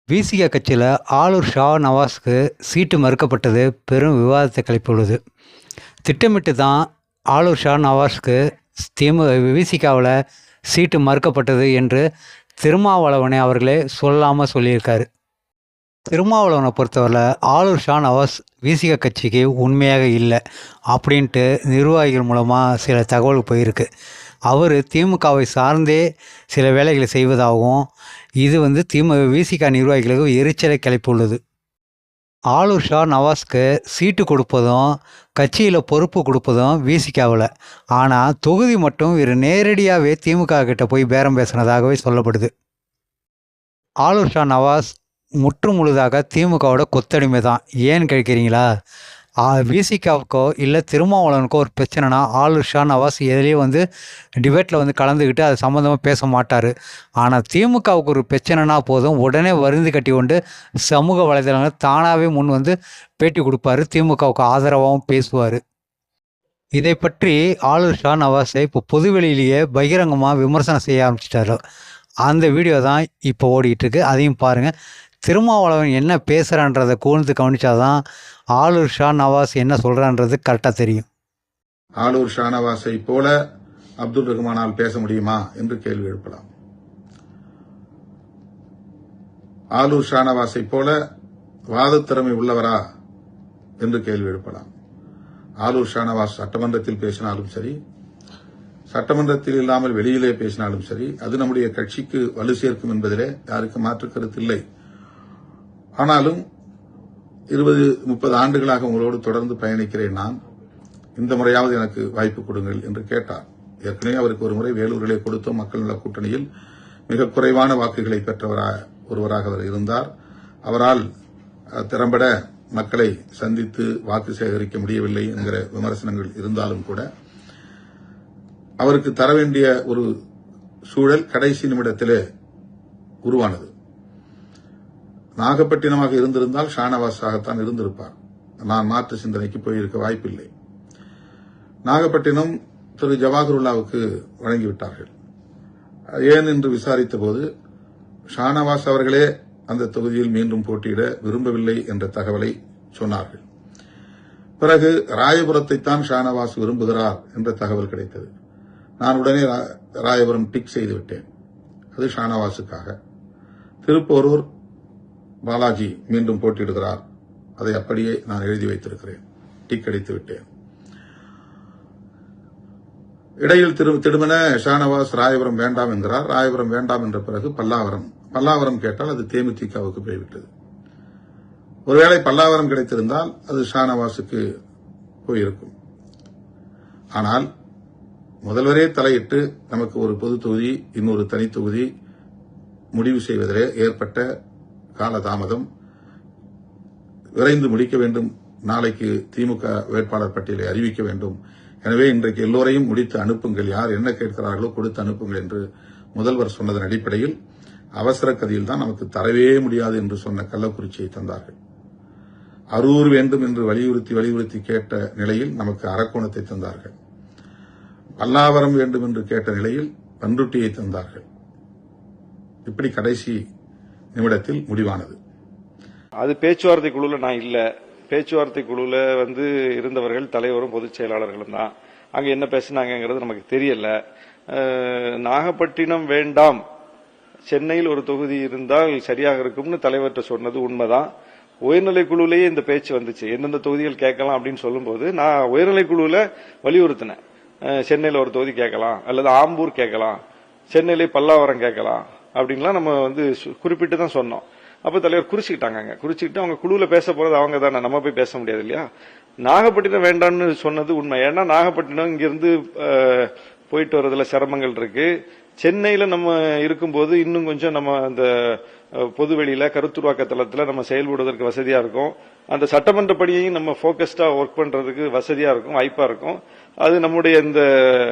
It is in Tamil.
விசிக கட்சியில் ஆளூர் ஷா நவாஸுக்கு சீட்டு மறுக்கப்பட்டது பெரும் விவாதத்தை கிளப்பியுள்ளது. திட்டமிட்டு தான் ஆளூர் ஷா நவாஸுக்கு விசிகாவில் சீட்டு மறுக்கப்பட்டது என்று திருமாவளவனை அவர்களே சொல்லாமல் சொல்லியிருக்காரு. திருமாவளவனை பொறுத்தவரை ஆளூர் ஷா நவாஸ் விசிக கட்சிக்கு உண்மையாக இல்லை அப்படின்ட்டு நிர்வாகிகள் மூலமாக சில தகவல் போயிருக்கு. அவர் திமுகவை சார்ந்தே சில வேலைகளை செய்வதாகவும் இது விசிக நிர்வாகிகளுக்கு எரிச்சலை கிளப்பியுள்ளது. ஆளூர் ஷா நவாஸுக்கு சீட்டு கொடுப்பதும் கட்சியில் பொறுப்பு கொடுப்பதும் விசிகாவில், ஆனால் தொகுதி மட்டும் இவர் நேரடியாகவே திமுக கிட்ட போய் பேரம் பேசினதாகவே சொல்லப்படுது. ஆளூர் ஷா நவாஸ் முற்று முழுதாக திமுகவோட கொத்தடிமை தான். ஏன்னு கேட்குறீங்களா? விசிகாவுக்கோ இல்லை திருமாவளவனுக்கோ ஒரு பிரச்சனைனா ஆளூர் ஷா நவாஸ் எதுலேயும் டிபேட்டில் கலந்துக்கிட்டு அது சம்மந்தமாக பேச மாட்டார். ஆனால் திமுகவுக்கு ஒரு பிரச்சனைனா போதும் உடனே வருந்து கட்டி கொண்டு சமூக வலைதளங்கள் தானாகவே முன் பேட்டி கொடுப்பாரு. திமுகவுக்கு ஆதரவாகவும் பேசுவார். இதை பற்றி ஆளூர் ஷா நவாஸை இப்போ பொதுவெளியிலேயே பகிரங்கமாக விமர்சனம் செய்ய ஆரம்பிச்சிட்டாரு. அந்த வீடியோ தான் இப்போ ஓடிக்கிட்டு இருக்கு. அதையும் பாருங்கள். திருமாவளவன் என்ன பேசுகிறான்றதை கூர்ந்து கவனிச்சாதான் ஆளூர் ஷா நவாஸ் என்ன சொல்கிறான்றது கரெக்டாக தெரியும். ஆளூர் ஷா நவாஸை போல அப்துல் ரஹ்மானால் பேச முடியுமா என்று கேள்வி எழுப்பலாம். ஆளூர் ஷா நவாஸை போல வாதத்திறமை உள்ளவரா என்று கேள்வி எழுப்பலாம். ஆளூர் ஷா நவாஸ் சட்டமன்றத்தில் பேசினாலும் சரி, சட்டமன்றத்தில் இல்லாமல் வெளியிலே பேசினாலும் சரி, அது நம்முடைய கட்சிக்கு வலு சேர்க்கும் என்பதிலே யாருக்கு மாற்று கருத்து இல்லை. ஆனாலும் 20-30 ஆண்டுகளாக உங்களோடு தொடர்ந்து பயணிக்கிறேன் நான், இந்த முறையாவது எனக்கு வாய்ப்பு கொடுங்கள் என்று கேட்டார். ஏற்கனவே அவருக்கு ஒரு முறை வேலூரிலே கொடுத்த மக்கள் நல கூட்டணியில் மிக குறைவான வாக்குகளை பெற்ற ஒருவராக அவர் இருந்தார். அவரால் திறம்பட மக்களை சந்தித்து வாக்கு சேகரிக்க முடியவில்லை என்கிற விமர்சனங்கள் இருந்தாலும் கூட அவருக்கு தர வேண்டிய ஒரு சூழல் கடைசி நிமிடத்திலே உருவானது. நாகப்பட்டினமாக இருந்திருந்தால் ஷானவாஸாகத்தான் இருந்திருப்பார். நான் மாற்று சிந்தனைக்கு போயிருக்க வாய்ப்பில்லை. நாகப்பட்டினம் திரு ஜவாஹருல்லாவுக்கு வழங்கிவிட்டார்கள். ஏன் என்று விசாரித்த போது ஷானவாஸ் அவர்களே அந்த தொகுதியில் மீண்டும் போட்டியிட விரும்பவில்லை என்ற தகவலை சொன்னார்கள். பிறகு ராயபுரத்தைத்தான் ஷானவாஸ் விரும்புகிறார் என்ற தகவல் கிடைத்தது. நான் உடனே ராயபுரம் டிக் செய்துவிட்டேன். அது ஷானவாஸுக்காக. திருப்போரூர் பாலாஜி மீண்டும் போட்டியிடுகிறார். அதை அப்படியே நான் எழுதி வைத்திருக்கிறேன். டிக் அடித்து விட்டேன். இடையில் திடுமென ஷானவாஸ் ராயபுரம் வேண்டாம் என்கிறார். ராயபுரம் வேண்டாம் என்ற பிறகு பல்லாவரம் கேட்டால் அது தேமுதிகவுக்கு போய்விட்டது. ஒருவேளை பல்லாவரம் கிடைத்திருந்தால் அது ஷானவாஸுக்கு போயிருக்கும். ஆனால் முதல்வரே தலையிட்டு நமக்கு ஒரு பொது தொகுதி, இன்னொரு தனி தொகுதி முடிவு செய்வதிலே ஏற்பட்ட காலதாமதம் விரைந்து முடிக்க வேண்டும். நாளைக்கு திமுக வேட்பாளர் பட்டியலை அறிவிக்க வேண்டும். எனவே இன்றைக்கு எல்லோரையும் முடித்து அனுப்புங்கள், யார் என்ன கேட்கிறார்களோ கொடுத்து அனுப்புங்கள் என்று முதல்வர் சொன்னதன் அடிப்படையில் அவசர கதியில் தான் நமக்கு தரவே முடியாது என்று சொன்ன கள்ளக்குறிச்சியை தந்தார்கள். அரூர் வேண்டும் என்று வலியுறுத்தி கேட்ட நிலையில் நமக்கு அரக்கோணத்தை தந்தார்கள். பல்லாவரம் வேண்டும் என்று கேட்ட நிலையில் பன்ருட்டியை தந்தார்கள். இப்படி கடைசி நிமிடத்தில் முடிவானது. அது பேச்சுவார்த்தை குழுல நான் இல்ல. பேச்சுவார்த்தை குழுல இருந்தவர்கள் தலைவரும் பொதுச் செயலாளர்களும் தான். அங்க என்ன பேசினாங்கிறது நமக்கு தெரியல. நாகப்பட்டினம் வேண்டாம், சென்னையில் ஒரு தொகுதி இருந்தால் சரியாக இருக்கும்னு தலைவர்கிட்ட சொன்னது உண்மைதான். உயர்நிலை குழுலேயே இந்த பேச்சு வந்துச்சு. எந்தெந்த தொகுதிகள் கேட்கலாம் அப்படின்னு சொல்லும்போது நான் உயர்நிலை குழுல வலியுறுத்தினேன். சென்னையில் ஒரு தொகுதி கேட்கலாம், அல்லது ஆம்பூர் கேட்கலாம், சென்னையிலே பல்லாவரம் கேட்கலாம் அப்படின்லாம் நம்ம குறிப்பிட்டு தான் சொன்னோம். அப்ப தலைவர் குறிச்சுக்கிட்டு அவங்க குழுல பேச போறது அவங்க தானே, நம்ம போய் பேச முடியாது இல்லையா. நாகப்பட்டினம் வேண்டாம்னு சொன்னது உண்மை. ஏன்னா நாகப்பட்டினம் இங்கிருந்து போயிட்டு வர்றதுல சிரமங்கள் இருக்கு. சென்னையில நம்ம இருக்கும்போது இன்னும் கொஞ்சம் நம்ம அந்த பொதுவெளியில கருத்துருவாக்க தளத்துல நம்ம செயல்படுவதற்கு வசதியா இருக்கும். அந்த சட்டமன்ற பணியையும் நம்ம போக்கஸ்டா ஒர்க் பண்றதுக்கு வசதியா இருக்கும், வாய்ப்பா இருக்கும். அது நம்முடைய இந்த